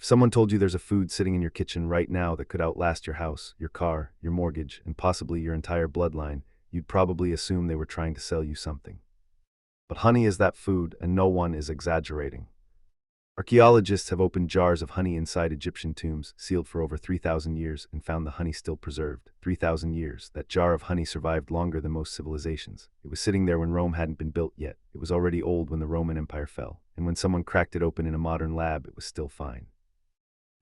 If someone told you there's a food sitting in your kitchen right now that could outlast your house, your car, your mortgage, and possibly your entire bloodline, you'd probably assume they were trying to sell you something. But honey is that food, and no one is exaggerating. Archaeologists have opened jars of honey inside Egyptian tombs, sealed for over 3,000 years, and found the honey still preserved. 3,000 years. That jar of honey survived longer than most civilizations. It was sitting there when Rome hadn't been built yet. It was already old when the Roman Empire fell. And when someone cracked it open in a modern lab, it was still fine.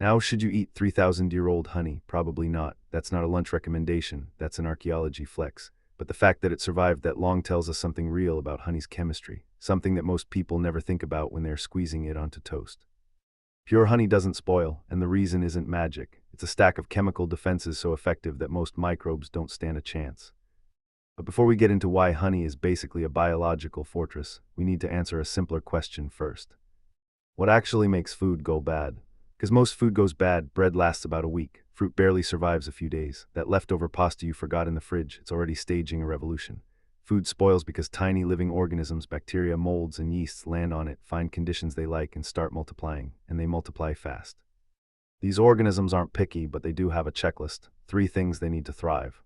Now, should you eat 3,000-year-old honey? Probably not. That's not a lunch recommendation. That's an archaeology flex. But the fact that it survived that long tells us something real about honey's chemistry, something that most people never think about when they're squeezing it onto toast. Pure honey doesn't spoil, and the reason isn't magic. It's a stack of chemical defenses so effective that most microbes don't stand a chance. But before we get into why honey is basically a biological fortress, we need to answer a simpler question first. What actually makes food go bad? Because most food goes bad, bread lasts about a week. Fruit barely survives a few days. That leftover pasta you forgot in the fridge, it's already staging a revolution. Food spoils because tiny living organisms, bacteria, molds, and yeasts land on it, find conditions they like, and start multiplying, and they multiply fast. These organisms aren't picky, but they do have a checklist. 3 things they need to thrive.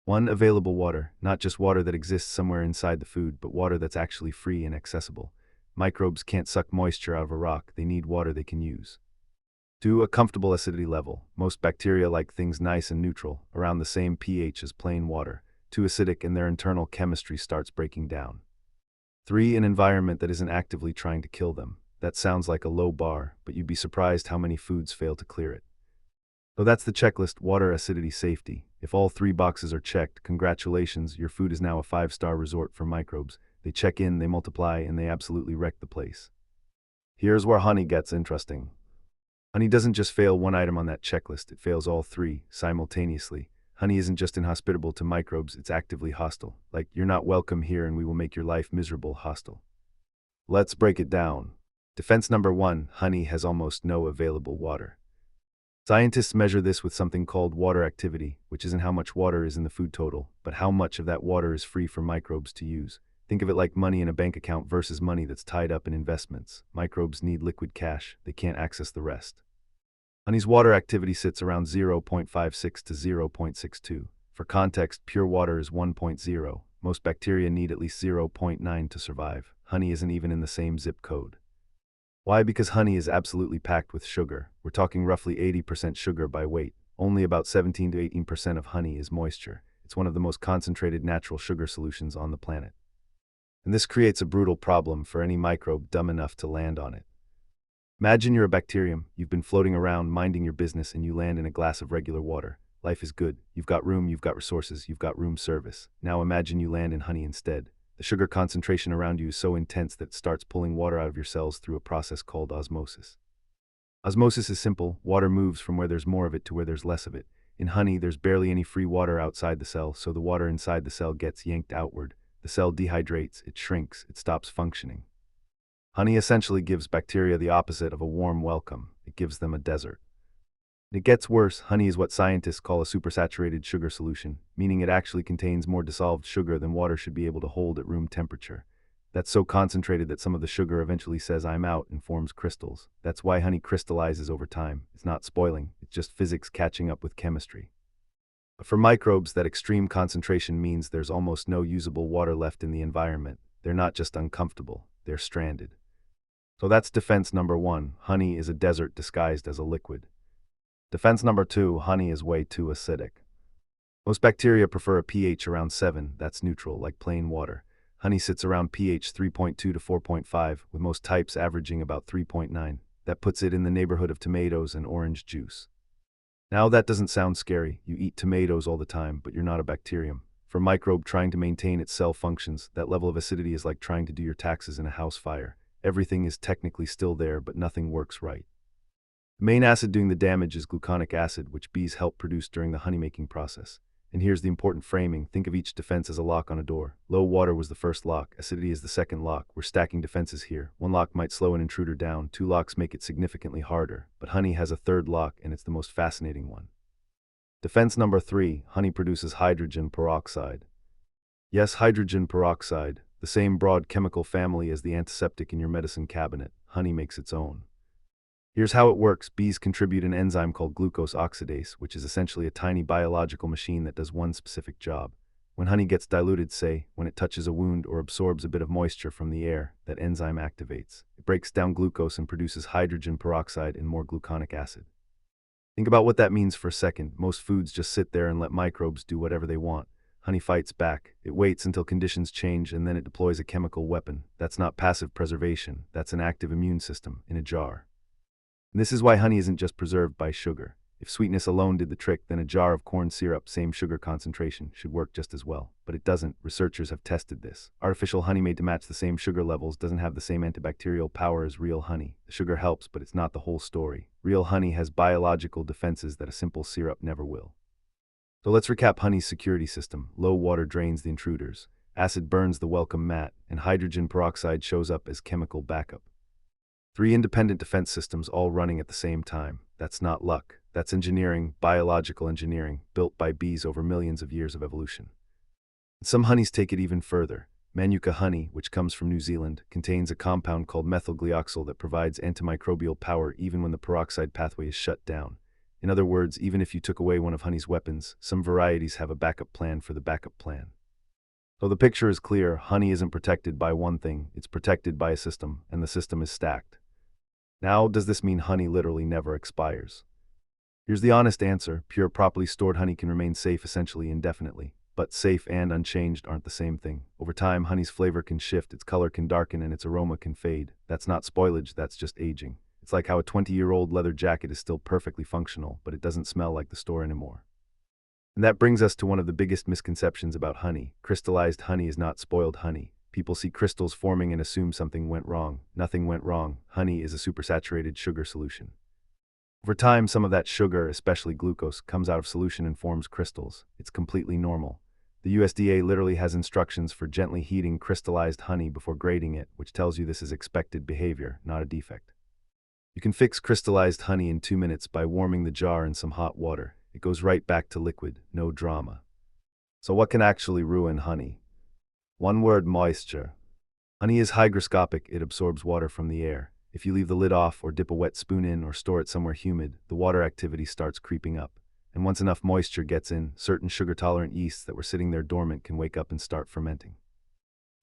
1. Available water. Not just water that exists somewhere inside the food, but water that's actually free and accessible. Microbes can't suck moisture out of a rock, they need water they can use. 2. A comfortable acidity level. Most bacteria like things nice and neutral, around the same pH as plain water. Too acidic and their internal chemistry starts breaking down. 3. An environment that isn't actively trying to kill them. That sounds like a low bar, but you'd be surprised how many foods fail to clear it. So that's the checklist: water, acidity, safety. If all 3 boxes are checked, congratulations, your food is now a 5-star resort for microbes. They check in, they multiply, and they absolutely wreck the place. Here's where honey gets interesting. Honey doesn't just fail one item on that checklist, it fails all 3 simultaneously. Honey isn't just inhospitable to microbes, it's actively hostile. Like, you're not welcome here and we will make your life miserable hostile. Let's break it down. Defense number 1, honey has almost no available water. Scientists measure this with something called water activity, which isn't how much water is in the food total, but how much of that water is free for microbes to use. Think of it like money in a bank account versus money that's tied up in investments. Microbes need liquid cash, they can't access the rest. Honey's water activity sits around 0.56 to 0.62. For context, pure water is 1.0. Most bacteria need at least 0.9 to survive. Honey isn't even in the same zip code. Why? Because honey is absolutely packed with sugar. We're talking roughly 80% sugar by weight. Only about 17 to 18% of honey is moisture. It's one of the most concentrated natural sugar solutions on the planet. And this creates a brutal problem for any microbe dumb enough to land on it. Imagine you're a bacterium, you've been floating around minding your business and you land in a glass of regular water. Life is good, you've got room, you've got resources, you've got room service. Now imagine you land in honey instead. The sugar concentration around you is so intense that it starts pulling water out of your cells through a process called osmosis. Osmosis is simple: water moves from where there's more of it to where there's less of it. In honey, there's barely any free water outside the cell, so the water inside the cell gets yanked outward. The cell dehydrates, it shrinks, it stops functioning. Honey essentially gives bacteria the opposite of a warm welcome. It gives them a desert. And it gets worse. Honey is what scientists call a supersaturated sugar solution, meaning it actually contains more dissolved sugar than water should be able to hold at room temperature. That's so concentrated that some of the sugar eventually says "I'm out" and forms crystals. That's why honey crystallizes over time. It's not spoiling, it's just physics catching up with chemistry. But for microbes, that extreme concentration means there's almost no usable water left in the environment. They're not just uncomfortable, they're stranded. So that's defense number 1. Honey is a desert disguised as a liquid. Defense number 2. Honey is way too acidic. Most bacteria prefer a pH around 7, that's neutral, like plain water. Honey sits around pH 3.2 to 4.5, with most types averaging about 3.9. That puts it in the neighborhood of tomatoes and orange juice. Now that doesn't sound scary. You eat tomatoes all the time, but you're not a bacterium. For a microbe trying to maintain its cell functions, that level of acidity is like trying to do your taxes in a house fire. Everything is technically still there, but nothing works right. The main acid doing the damage is gluconic acid, which bees help produce during the honeymaking process. And here's the important framing. Think of each defense as a lock on a door. Low water was the first lock, acidity is the second lock. We're stacking defenses here. 1 lock might slow an intruder down, 2 locks make it significantly harder, but honey has a 3rd lock, and it's the most fascinating one. Defense number 3, honey produces hydrogen peroxide. Yes, hydrogen peroxide, the same broad chemical family as the antiseptic in your medicine cabinet. Honey makes its own. Here's how it works. Bees contribute an enzyme called glucose oxidase, which is essentially a tiny biological machine that does one specific job. When honey gets diluted, say, when it touches a wound or absorbs a bit of moisture from the air, that enzyme activates. It breaks down glucose and produces hydrogen peroxide and more gluconic acid. Think about what that means for a second. Most foods just sit there and let microbes do whatever they want. Honey fights back. It waits until conditions change and then it deploys a chemical weapon. That's not passive preservation. That's an active immune system in a jar. And this is why honey isn't just preserved by sugar. If sweetness alone did the trick, then a jar of corn syrup, same sugar concentration, should work just as well. But it doesn't. Researchers have tested this. Artificial honey made to match the same sugar levels doesn't have the same antibacterial power as real honey. The sugar helps, but it's not the whole story. Real honey has biological defenses that a simple syrup never will. So let's recap honey's security system. Low water drains the intruders, acid burns the welcome mat, and hydrogen peroxide shows up as chemical backup. 3 independent defense systems all running at the same time. That's not luck. That's engineering, biological engineering, built by bees over millions of years of evolution. Some honeys take it even further. Manuka honey, which comes from New Zealand, contains a compound called methylglyoxal that provides antimicrobial power even when the peroxide pathway is shut down. In other words, even if you took away one of honey's weapons, some varieties have a backup plan for the backup plan. So the picture is clear. Honey isn't protected by one thing, it's protected by a system, and the system is stacked. Now, does this mean honey literally never expires? Here's the honest answer. Pure, properly stored honey can remain safe essentially indefinitely. But safe and unchanged aren't the same thing. Over time, honey's flavor can shift, its color can darken, and its aroma can fade. That's not spoilage, that's just aging. It's like how a 20-year-old leather jacket is still perfectly functional, but it doesn't smell like the store anymore. And that brings us to one of the biggest misconceptions about honey. Crystallized honey is not spoiled honey. People see crystals forming and assume something went wrong. Nothing went wrong. Honey is a supersaturated sugar solution. Over time, some of that sugar, especially glucose, comes out of solution and forms crystals. It's completely normal. The USDA literally has instructions for gently heating crystallized honey before grading it, which tells you this is expected behavior, not a defect. You can fix crystallized honey in 2 minutes by warming the jar in some hot water. It goes right back to liquid, no drama. So what can actually ruin honey? One word: moisture. Honey is hygroscopic, it absorbs water from the air. If you leave the lid off or dip a wet spoon in or store it somewhere humid, the water activity starts creeping up. And once enough moisture gets in, certain sugar-tolerant yeasts that were sitting there dormant can wake up and start fermenting.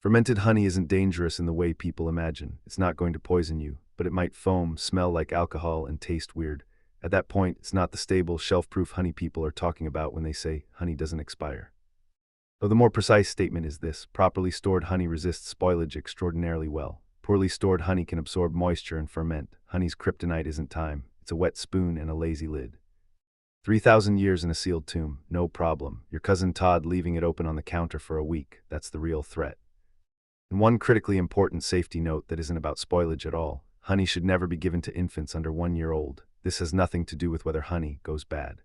Fermented honey isn't dangerous in the way people imagine. It's not going to poison you, but it might foam, smell like alcohol, and taste weird. At that point, it's not the stable, shelf-proof honey people are talking about when they say honey doesn't expire. Though the more precise statement is this: properly stored honey resists spoilage extraordinarily well. Poorly stored honey can absorb moisture and ferment. Honey's kryptonite isn't time. It's a wet spoon and a lazy lid. 3,000 years in a sealed tomb, no problem. Your cousin Todd leaving it open on the counter for a week, that's the real threat. And one critically important safety note that isn't about spoilage at all: honey should never be given to infants under 1 year old. This has nothing to do with whether honey goes bad.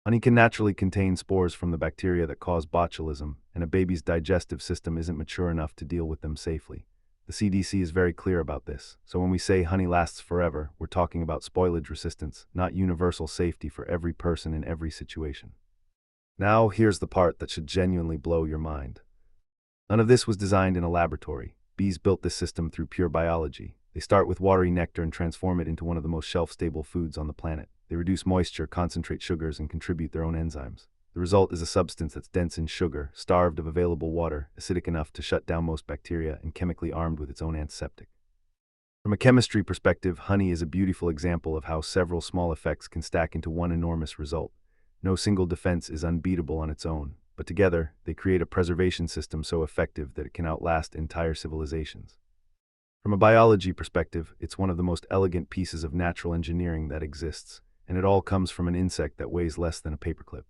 Honey can naturally contain spores from the bacteria that cause botulism, and a baby's digestive system isn't mature enough to deal with them safely. The CDC is very clear about this, so when we say honey lasts forever, we're talking about spoilage resistance, not universal safety for every person in every situation. Now, here's the part that should genuinely blow your mind. None of this was designed in a laboratory. Bees built this system through pure biology. They start with watery nectar and transform it into one of the most shelf-stable foods on the planet. They reduce moisture, concentrate sugars, and contribute their own enzymes. The result is a substance that's dense in sugar, starved of available water, acidic enough to shut down most bacteria, and chemically armed with its own antiseptic. From a chemistry perspective, honey is a beautiful example of how several small effects can stack into one enormous result. No single defense is unbeatable on its own, but together, they create a preservation system so effective that it can outlast entire civilizations. From a biology perspective, it's one of the most elegant pieces of natural engineering that exists, and it all comes from an insect that weighs less than a paperclip.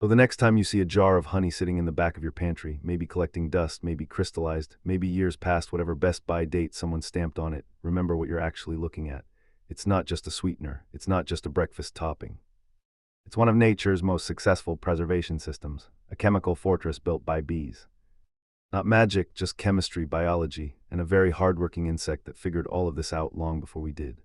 So the next time you see a jar of honey sitting in the back of your pantry, maybe collecting dust, maybe crystallized, maybe years past whatever Best By date someone stamped on it, remember what you're actually looking at. It's not just a sweetener. It's not just a breakfast topping. It's one of nature's most successful preservation systems, a chemical fortress built by bees. Not magic, just chemistry, biology, and a very hardworking insect that figured all of this out long before we did.